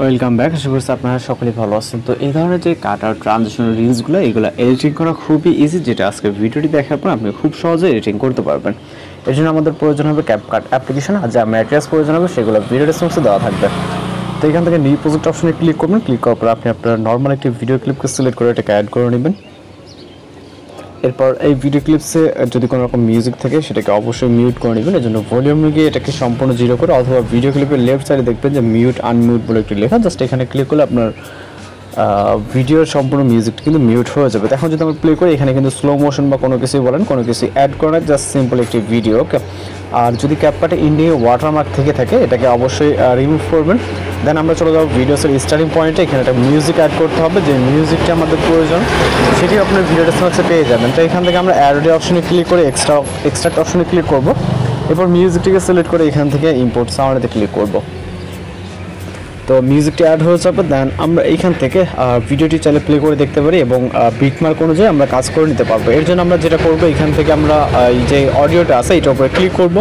Welcome back. আশা করছি আপনারা সকলেই ভালো আছেন। তো এই ধরনের যে কাট আউট ট্রানজিশন রিলসগুলো এগুলো এডিটিং করা খুবই ইজি, যেটা আজকে ভিডিওটি দেখার পর আপনি খুব সহজে এডিটিং করতে পারবেন। এর জন্য আমাদের প্রয়োজন হবে ক্যাপকাট অ্যাপ্লিকেশন, আর যা ম্যাটেরিয়ালস প্রয়োজন হবে সেগুলো ভিডিও ডেসক্রিপশনে দেওয়া থাকবে। তো এখান থেকে নিউ প্রজেক্ট অপশনে ক্লিক করবেন। ক্লিক করার পর আপনি আপনার নর্মাল একটি ভিডিও ক্লিপকে সিলেক্ট করে এটাকে অ্যাড করে নেবেন। এরপর এই ভিডিও ক্লিপসে যদি কোনো রকম মিউজিক থাকে সেটাকে অবশ্যই মিউট করে নেবেন। এর জন্য ভলিউমে গিয়ে এটাকে সম্পূর্ণ জিরো করে, অথবা ভিডিও ক্লিপের লেফট সাইডে দেখবেন যে মিউট আনমিউট বলে একটি লেখা, জাস্ট এখানে ক্লিক করলে আপনার ভিডিওর সম্পূর্ণ মিউজিকটা কিন্তু মিউট হয়ে যাবে। এখন যদি আমরা প্লে করি, এখানে কিন্তু স্লো মোশন বা কোনো কিছুই বলেন, কোনো কিছু অ্যাড করেন, জাস্ট সিম্পল একটি ভিডিও। ওকে, আর যদি ক্যাপকাটে ইন্ডিয়া ওয়াটারমার্ক থেকে থাকে এটাকে অবশ্যই রিমুভ করবেন। দেন আমরা চলে যাবো ভিডিওসের স্টার্টিং পয়েন্টে। এখানে একটা মিউজিক অ্যাড করতে হবে, যে মিউজিকটা আমাদের প্রয়োজন সেটি আপনার ভিডিও ডেসক্রিপশনে পেয়ে যাবেন। তো এখান থেকে আমরা অ্যাড অপশনে ক্লিক করে এক্সট্রাক্ট অপশনে ক্লিক করব। এরপর মিউজিকটিকে সিলেক্ট করে এখান থেকে ইম্পোর্ট সাউন্ডে ক্লিক করব। তো মিউজিকটি অ্যাড হয়ে যাবে। দেন আমরা এইখান থেকে ভিডিওটি চাইলে প্লে করে দেখতে পারি এবং বিটমার্ক অনুযায়ী আমরা কাজ করে নিতে পারবো। এর জন্য আমরা যেটা করবো, এখান থেকে আমরা এই যে অডিওটা আছে এটার উপরে ক্লিক করব,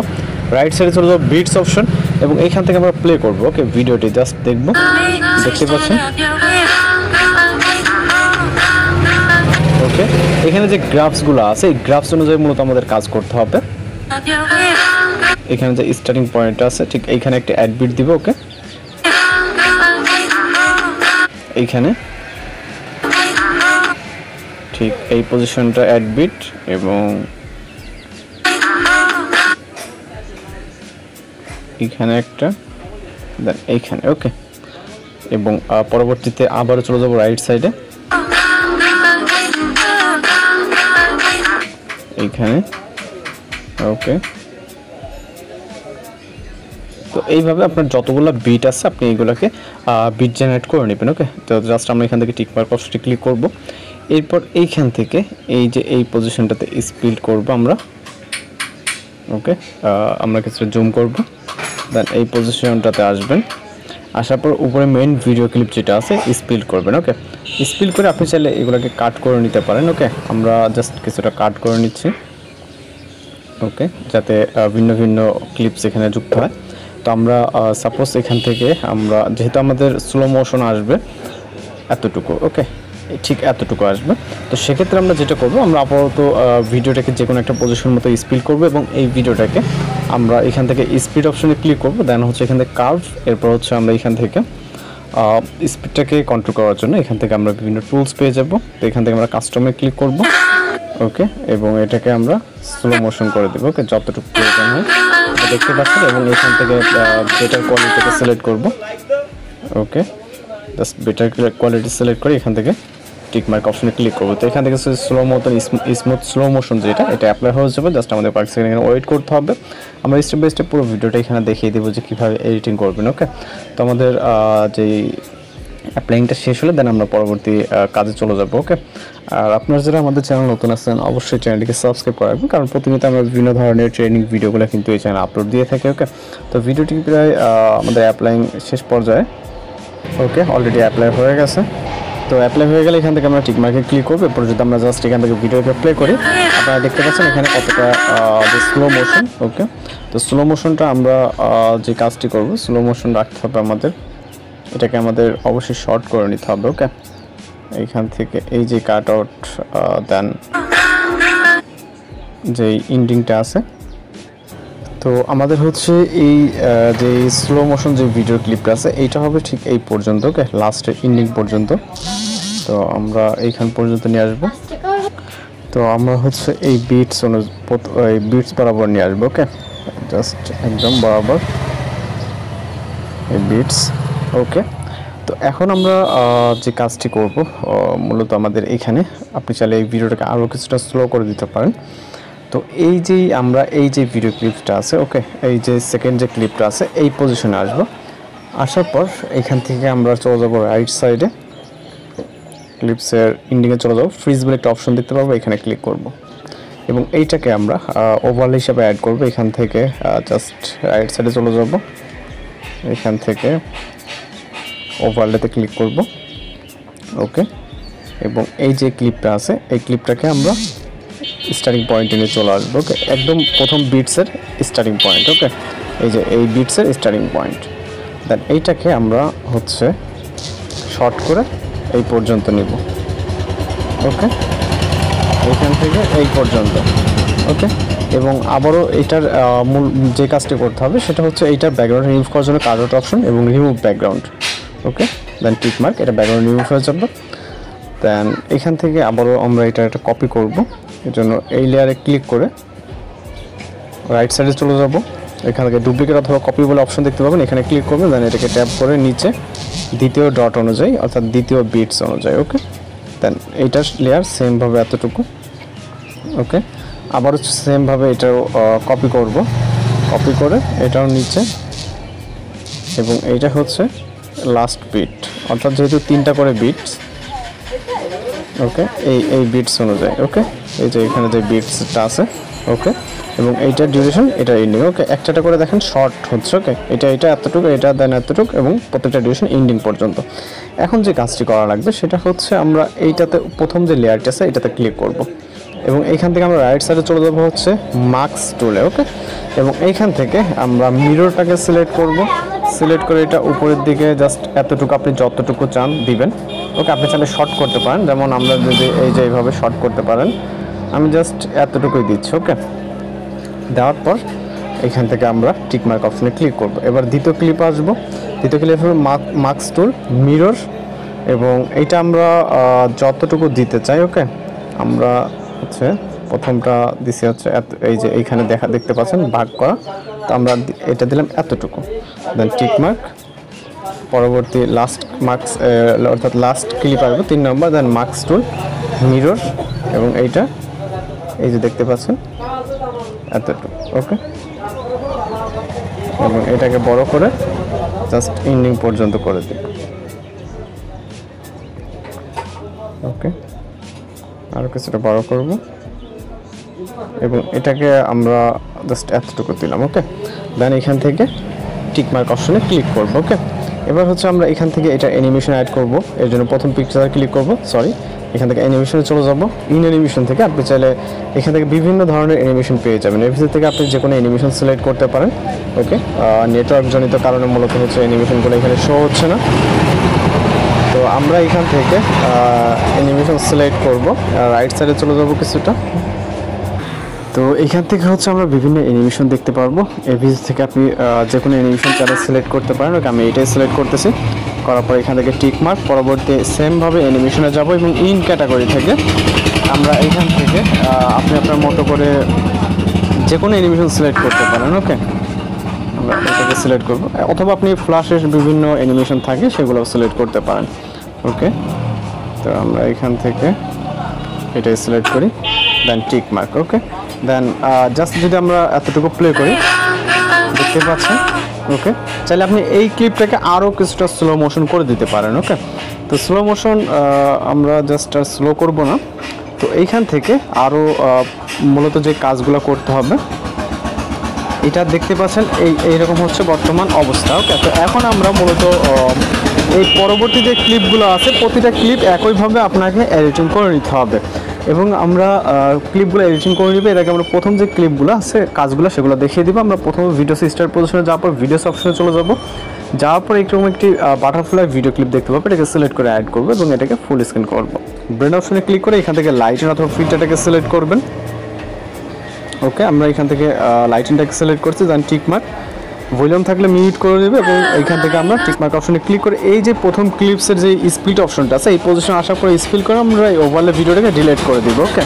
রাইট সাইডে চলে যাবো বিটস অপশন এবং এইখান থেকে আমরা প্লে করব। ওকে, ভিডিওটি জাস্ট দেখবো, দেখতে পাচ্ছেন। ওকে, এখানে যে গ্রাফসগুলো আছে এই গ্রাফস অনুযায়ী মূলত আমাদের কাজ করতে হবে। এখানে যে স্টার্টিং পয়েন্ট আছে ঠিক এইখানে একটা অ্যাড বিট দিব। ওকে, এইখানে ঠিক এই পজিশনটা অ্যাড বিট এবং এইখানে একটা, দেন এইখানে। ওকে, এবং পরবর্তীতে আবারও চলে যাবো রাইট সাইডে, এইখানে। ওকে, তো এইভাবে আপনার যতগুলো বিট আছে আপনি এইগুলোকে বিট জেনারেট করে নেবেন। ওকে, তো জাস্ট আমরা এখান থেকে টিকমার্ক অপশনে ক্লিক করব। এরপর এইখান থেকে এই যে এই পজিশনটাতে স্পিড করব আমরা। ওকে, আমরা কিছুটা জুম করব, দেন এই পজিশনটাতে আসবেন। আসার পর উপরে মেইন ভিডিও ক্লিপ যেটা আছে স্পিড করবেন। ওকে, স্পিড করে আপনি চাইলে এগুলোকে কাট করে নিতে পারেন। ওকে, আমরা জাস্ট কিছুটা কাট করে নিচ্ছি। ওকে, যাতে ভিন্ন ভিন্ন ক্লিপস এখানে যুক্ত হয়। তো আমরা সাপোজ এখান থেকে আমরা, যেহেতু আমাদের স্লো মোশন আসবে এতটুকু, ওকে ঠিক এতটুকু আসবে, তো সেক্ষেত্রে আমরা যেটা করব, আমরা আপাতত ভিডিওটাকে যে কোনো একটা পজিশন মতো স্পিড করব এবং এই ভিডিওটাকে আমরা এখান থেকে স্পিড অপশনে ক্লিক করব। দেন হচ্ছে এখান থেকে কার্ভ, এরপর হচ্ছে আমরা এখান থেকে স্পিডটাকে কন্ট্রোল করার জন্য এখান থেকে আমরা বিভিন্ন টুলস পেয়ে যাব। তো এখান থেকে আমরা কাস্টমে ক্লিক করব। ওকে, এবং এটাকে আমরা স্লো মোশন করে দেবো। ওকে, যতটুকু প্রয়োজন হয় দেখতে পাচ্ছেন, এবং এখান থেকে বেটার কোয়ালিটিকে সিলেক্ট করব। ওকে, জাস্ট বেটার কোয়ালিটি সিলেক্ট করে এখান থেকে টিকমার্ক অপশনে ক্লিক করব। তো এখান থেকে স্লো মতন স্মুথ স্লো মোশন যেটা এটা অ্যাপ্লাই হয়ে যাবে। জাস্ট আমাদের 5 সেকেন্ড এখানে ওয়েট করতে হবে। আমরা স্টেপ বাই স্টেপ পুরো ভিডিওটা এখানে দেখিয়ে দেবো যে কীভাবে এডিটিং করবেন। ওকে, তো আমাদের যেই অ্যাপ্লাইংটা শেষ হলে দেন আমরা পরবর্তী কাজে চলে যাব। ওকে, আর আপনারা যারা আমাদের চ্যানেল নতুন আছেন অবশ্যই চ্যানেলটিকে সাবস্ক্রাইব করে রাখবেন, কারণ প্রতিনিয়ত আমরা বিভিন্ন ধরনের ট্রেনিং ভিডিওগুলো কিন্তু এই চ্যানেলে আপলোড দিয়ে থাকি। ওকে, তো ভিডিওটি প্রায় আমাদের অ্যাপ্লাইং শেষ পর্যায়ে। ওকে, অলরেডি অ্যাপ্লাই হয়ে গেছে। তো অ্যাপ্লাই হয়ে গেলে এখান থেকে আমরা টিকমার্কে ক্লিক করবো। এরপর যদি আমরা জাস্ট এখান থেকে ভিডিওকে প্লে করি, আপনারা দেখতে পাচ্ছেন এখানে কতটা যে স্লো মোশন। ওকে, তো স্লো মোশনটা আমরা যে কাজটি করব, স্লো মোশন রাখতে হবে আমাদের, এটাকে আমাদের অবশ্যই শর্ট করে নিতে হবে। ওকে, এইখান থেকে এই যে কাট আউট দেন যে ইন্ডিংটা আছে, তো আমাদের হচ্ছে এই যে স্লো মোশন যে ভিডিও ক্লিপটা আছে এইটা হবে ঠিক এই পর্যন্ত। ওকে, লাস্টের ইন্ডিং পর্যন্ত। তো আমরা এইখান পর্যন্ত নিয়ে আসবো। তো আমরা হচ্ছে এই বিটস বরাবর নিয়ে আসবো। ওকে, জাস্ট একদম বরাবর এই বিটস। ওকে, তো এখন আমরা যে কাজটি করব, মূলত আমাদের এখানে আপনি চাইলে এই ভিডিওটাকে আরও কিছুটা স্লো করে দিতে পারেন। তো এই যেই আমরা এই যে ভিডিও ক্লিপটা আছে, ওকে এই যে সেকেন্ড যে ক্লিপটা আছে এই পজিশনে আসব। আসার পর এখান থেকে আমরা চলে যাব রাইট সাইডে, ক্লিপসের ইন্ডিংয়ে চলে যাব। ফ্রিজ বলে একটা অপশন দেখতে পাবো, এখানে ক্লিক করব এবং এইটাকে আমরা ওভারলে হিসাবে অ্যাড করব। এখান থেকে জাস্ট রাইট সাইডে চলে যাব, এখান থেকে ওভারলেতে ক্লিক করব। ওকে, এবং এই যে ক্লিপটা আছে এই ক্লিপটাকে আমরা স্টার্টিং পয়েন্টে নিয়ে চলে আসবো। ওকে, একদম প্রথম বিটসের স্টার্টিং পয়েন্ট। ওকে, এই যে এই বিটসের স্টার্টিং পয়েন্ট। দেন এইটাকে আমরা হচ্ছে শর্ট করে এই পর্যন্ত নিব। ওকে, এইখান থেকে এই পর্যন্ত। ওকে, এবং আবারও এইটার মূল যে কাজটি করতে হবে সেটা হচ্ছে এইটার ব্যাকগ্রাউন্ড রিমুভ করার জন্য কার্ড অপশন এবং রিমুভ ব্যাকগ্রাউন্ড। ওকে, দেন টিক মার্ক, এটা ব্যাকগ্রাউন্ড রিমুভ হয়ে যাবে। দেন এখান থেকে আবারও আমরা এটা একটা কপি করব, এর জন্য এই লেয়ারে ক্লিক করে রাইট সাইডে চলে যাব। এখান থেকে ডুপ্লিকেট অথবা কপি বলে অপশন দেখতে পাবেন, এখানে ক্লিক করবেন। দেন এটাকে ট্যাপ করে নিচে দ্বিতীয় ডট অনুযায়ী অর্থাৎ দ্বিতীয় বিটস অনুযায়ী। ওকে, দেন এইটার লেয়ার সেমভাবে এতটুকু। ওকে, আবারও সেমভাবে এটাও কপি করব, কপি করে এটাও নিচে, এবং এইটা হচ্ছে লাস্ট বিট, অর্থাৎ যেহেতু 3টা করে বিটস। ওকে, এই বিটস অনুযায়ী। ওকে, এই যে এখানে যে বিটসটা আছে। ওকে, এবং এইটার ডিউরেশন, এটা এন্ডিং। ওকে, একটা করে দেখেন শর্ট হচ্ছে। ওকে, এটা এতটুকু, এটা দেন এতটুকু, এবং প্রত্যেকটা ডিউরেশন এন্ডিং পর্যন্ত। এখন যে কাজটি করা লাগবে সেটা হচ্ছে আমরা এইটাতে প্রথম যে লেয়ারটা আছে এটাতে ক্লিক করব, এবং এইখান থেকে আমরা রাইট সাইডে চলে যাবো হচ্ছে মার্কস টুলে। ওকে, এবং এইখান থেকে আমরা মিররটাকে সিলেক্ট করব, সিলেক্ট করে এটা উপরের দিকে জাস্ট এতটুকু আপনি যতটুকু চান দিবেন। ওকে, আপনি চাইলে শর্ট করতে পারেন, যেমন আমরা যদি এই যে এইভাবে শর্ট করতে পারেন, আমি জাস্ট এতটুকুই দিচ্ছি। ওকে, দেওয়ার পর এখান থেকে আমরা টিক মার্ক অপশনে ক্লিক করব। এবার দ্বিতীয় ক্লিপ আসবো, দ্বিতীয় ক্লিপ হবে মার্কস টুল, মিরর, এবং এইটা আমরা যতটুকু দিতে চাই। ওকে, আমরা হচ্ছে প্রথমটা দিছি হচ্ছে এই যে এইখানে দেখতে পাচ্ছেন ভাগ করা, তো আমরা এটা দিলাম এতটুকু। দেন টিক মার্ক, পরবর্তী লাস্ট মার্কস অর্থাৎ লাস্ট ক্লিপ আসবে 3 নম্বর। দেন মার্কস টুল, মিরর, এবং এইটা এই যে দেখতে পাচ্ছেন এতটুকু। ওকে, এবং এটাকে বড় করে জাস্ট এন্ডিং পর্যন্ত করে দিই। ওকে, আরও কিছুটা বড় করব, এবং এটাকে আমরা জাস্ট এতটুকু দিলাম। ওকে, দেন এখান থেকে টিক মার্ক অপশনে ক্লিক করব। ওকে, এবার হচ্ছে আমরা এখান থেকে এটা অ্যানিমেশন অ্যাড করব, এর জন্য প্রথম পিকচারে ক্লিক করব, এখান থেকে অ্যানিমেশনে চলে যাব। ইন অ্যানিমেশন থেকে আপনি চাইলে এখান থেকে বিভিন্ন ধরনের অ্যানিমেশন পেয়ে যাবেন, এর ভিতর থেকে আপনি যে কোনো অ্যানিমেশন সিলেক্ট করতে পারেন। ওকে, নেটওয়ার্ক জনিত কারণে মূলত হচ্ছে অ্যানিমেশনগুলো এখানে শো হচ্ছে না, তো আমরা এখান থেকে অ্যানিমেশন সিলেক্ট করব, রাইট সাইডে চলে যাব কিছুটা। তো এখান থেকে হচ্ছে আমরা বিভিন্ন অ্যানিমেশন দেখতে পারবো, এর ভিতর থেকে আপনি যে কোনো অ্যানিমেশন চাইলে সিলেক্ট করতে পারেন। ওকে, আমি এটাই সিলেক্ট করতেছি, করার পর এখান থেকে টিক মার্ক, পরবর্তী সেমভাবে অ্যানিমেশনে যাব, এবং ইন ক্যাটাগরি থেকে আমরা এখান থেকে আপনি আপনার মতো করে যে কোনো অ্যানিমেশন সিলেক্ট করতে পারেন। ওকে, আমরা এটাকে সিলেক্ট করব, অথবা আপনি ফ্ল্যাশের বিভিন্ন অ্যানিমেশন থাকে সেগুলো সিলেক্ট করতে পারেন। ওকে, তো আমরা এখান থেকে এটাই সিলেক্ট করি, দেন টিক মার্ক। ওকে, দেন জাস্ট যদি আমরা এতটুকু প্লে করি, দেখতে পাচ্ছেন। ওকে, চাইলে আপনি এই ক্লিপটাকে আরও কিছুটা স্লো মোশন করে দিতে পারেন। ওকে, তো স্লো মোশন আমরা জাস্ট আর স্লো করব না, তো এইখান থেকে আরও মূলত যে কাজগুলো করতে হবে এটা দেখতে পাচ্ছেন এইরকম হচ্ছে বর্তমান অবস্থা। ওকে, তো এখন আমরা মূলত এই পরবর্তী যে ক্লিপগুলো আছে প্রতিটা ক্লিপ একইভাবে আপনাকে এডিটিং করে নিতে হবে, এবং আমরা ক্লিপগুলো এডিটিং করে নিব। এর আগে আমরা প্রথম যে ক্লিপগুলো আছে কাজগুলো সেগুলো দেখিয়ে দিব। আমরা প্রথমে ভিডিও স্টার্ট পজিশনে যাওয়ার পর ভিডিওস অপশনে চলে যাব, যাওয়ার পর এরকম একটি বাটারফ্লাই ভিডিও ক্লিপ দেখতে পাবো, এটাকে সিলেক্ট করে অ্যাড করবো এবং এটাকে ফুল স্ক্রিন করবো। ব্রেন অপশনে ক্লিক করে এখান থেকে লাইটিং অথবা ফিল্টারটাকে সিলেক্ট করবেন। ওকে, আমরা এখান থেকে লাইটিংটাকে সিলেক্ট করছি, দেন টিক মার্ক, ভলিউম থাকলে মিউট করে দেবে, এবং এইখান থেকে আমরা টিক মার্ক অপশনে ক্লিক করে এই যে প্রথম ক্লিপসের যে স্প্লিট অপশনটা আছে এই পজিশনে আসার পরে স্প্লিট করে আমরা এই ওভারলে ভিডিওটাকে ডিলিট করে দিব। ওকে,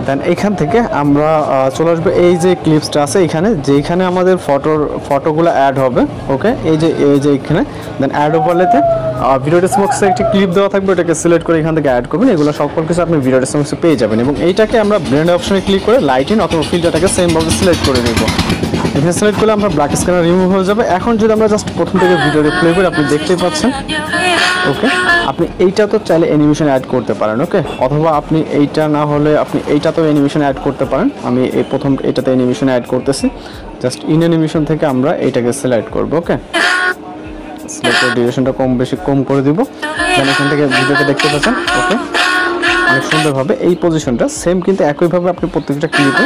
দেন এইখান থেকে আমরা চলে আসবো এই যে ক্লিপসটা আছে এখানে, যেখানে আমাদের ফটোগুলো অ্যাড হবে। ওকে, এই যে এখানে, দেন অ্যাড ওভারলেতে ভিডিও ডেসক্রিপশনে একটি ক্লিপ দেওয়া থাকবে, এটাকে সিলেক্ট করে এখান থেকে অ্যাড করবেন। এগুলো সকল কিছু আপনি ভিডিও ডেসক্রিপশনে পেয়ে যাবেন, এবং এইটাকে আমরা ব্লেন্ড অপশনে ক্লিক করে লাইটিং অথবা ফিল্টারটাকে সেমভাবে সিলেক্ট করে নেব। এখানে সিলেক্ট করলে আমরা ব্ল্যাক স্ক্রিন রিমুভ হয়ে যাবে। এখন যদি আমরা জাস্ট প্রথম থেকে ভিডিওটা প্লে করি, আপনি দেখতেই পাচ্ছেন। ওকে, আপনি এইটা তো চাইলে অ্যানিমেশন অ্যাড করতে পারেন। ওকে, অথবা আপনি এইটা না হলে আপনি এইটাতেও অ্যানিমেশন অ্যাড করতে পারেন। আমি এই প্রথম এটাতে অ্যানিমেশন অ্যাড করতেছি, জাস্ট ইন অ্যানিমেশন থেকে আমরা এইটাকে সিলেক্ট করব। ওকে, সিলেক্টের ডিউরেশনটা কম করে দিব, দেন এখান থেকে ভিডিওটা দেখতে পাচ্ছেন। ওকে, অনেক সুন্দরভাবে এই পজিশনটা সেম কিন্তু একইভাবে আপনি প্রত্যেকটা ক্লিপে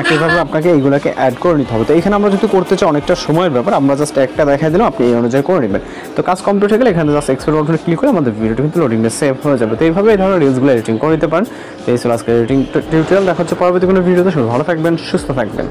একইভাবে আপনাকে এইগুলোকে অ্যাড করে নিতে হবে। তো এখানে আমরা যদি করতে চাই অনেকটা সময়ের ব্যাপার, আমরা জাস্ট একটা দেখাই দিলাম, আপনি এই অনুযায়ী করে নেবেন। তো কাজ কমপ্লিট হয়ে গেলে এখানে জাস্ট এক্সপোর্ট বাটনে ক্লিক করে আমাদের ভিডিওটি কিন্তু লোডিংয়ে সেভ হয়ে যাবে। তো এইভাবে এই ধরনের রিলসগুলো এডিটিং করে নিতে পারেন। তো এই ছিল আজকে এডিটিং টিউটোরিয়াল। দেখা হচ্ছে পরবর্তী কোনো ভিডিওতে। ভালো থাকবেন, সুস্থ থাকবেন।